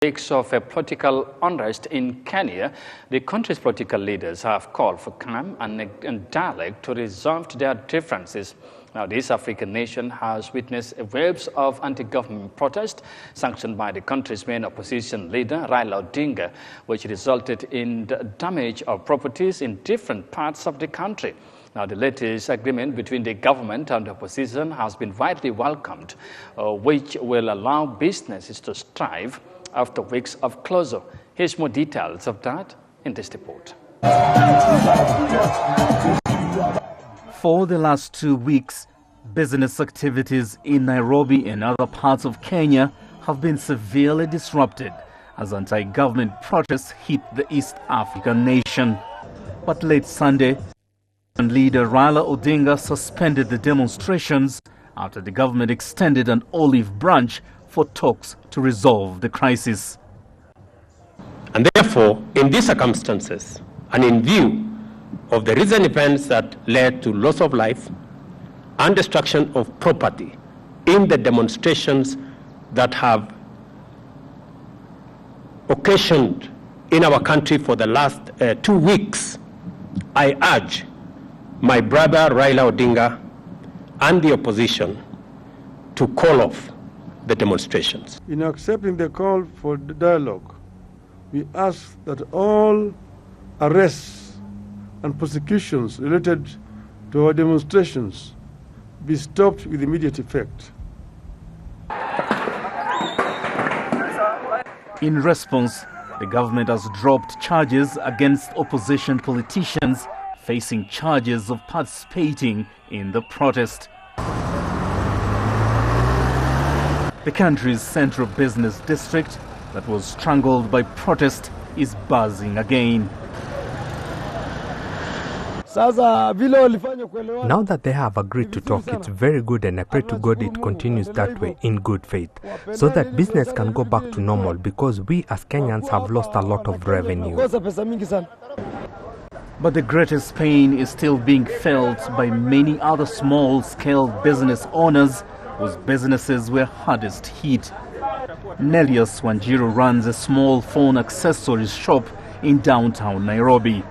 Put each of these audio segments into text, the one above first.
Weeks of political unrest in Kenya, the country's political leaders have called for calm and dialogue to resolve their differences. Now, this African nation has witnessed waves of anti-government protest sanctioned by the country's main opposition leader, Raila Odinga, which resulted in the damage of properties in different parts of the country. Now, the latest agreement between the government and the opposition has been widely welcomed, which will allow businesses to thrive after weeks of closure. Here's more details of that in this report. For the last 2 weeks, business activities in Nairobi and other parts of Kenya have been severely disrupted as anti-government protests hit the East African nation. But late Sunday, leader Raila Odinga suspended the demonstrations after the government extended an olive branch for talks to resolve the crisis. And therefore, in these circumstances, and in view of the recent events that led to loss of life and destruction of property in the demonstrations that have occasioned in our country for the last 2 weeks, I urge my brother Raila Odinga and the opposition to call off the demonstrations. In accepting the call for the dialogue, we ask that all arrests and prosecutions related to our demonstrations be stopped with immediate effect. In response, the government has dropped charges against opposition politicians facing charges of participating in the protest. The country's central business district that was strangled by protest is buzzing again. Now that they have agreed to talk, it's very good, and I pray to God it continues that way in good faith, so that business can go back to normal, because we as Kenyans have lost a lot of revenue. But the greatest pain is still being felt by many other small-scale business owners whose businesses were hardest hit. Nelius Wanjiru runs a small phone accessories shop in downtown Nairobi.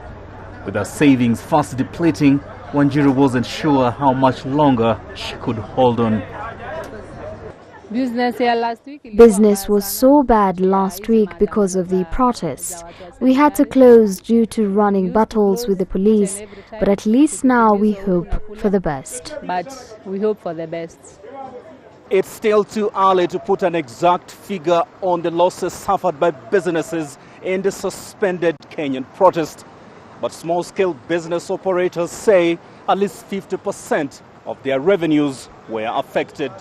With her savings fast depleting, Wanjiru wasn't sure how much longer she could hold on. Business was so bad last week because of the protests. We had to close due to running battles with the police, but at least now we hope for the best. It's still too early to put an exact figure on the losses suffered by businesses in the suspended Kenyan protest. But small-scale business operators say at least 50% of their revenues were affected.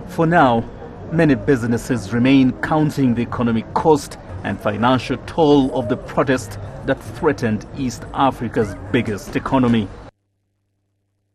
For now, many businesses remain counting the economic cost and financial toll of the protest that threatened East Africa's biggest economy.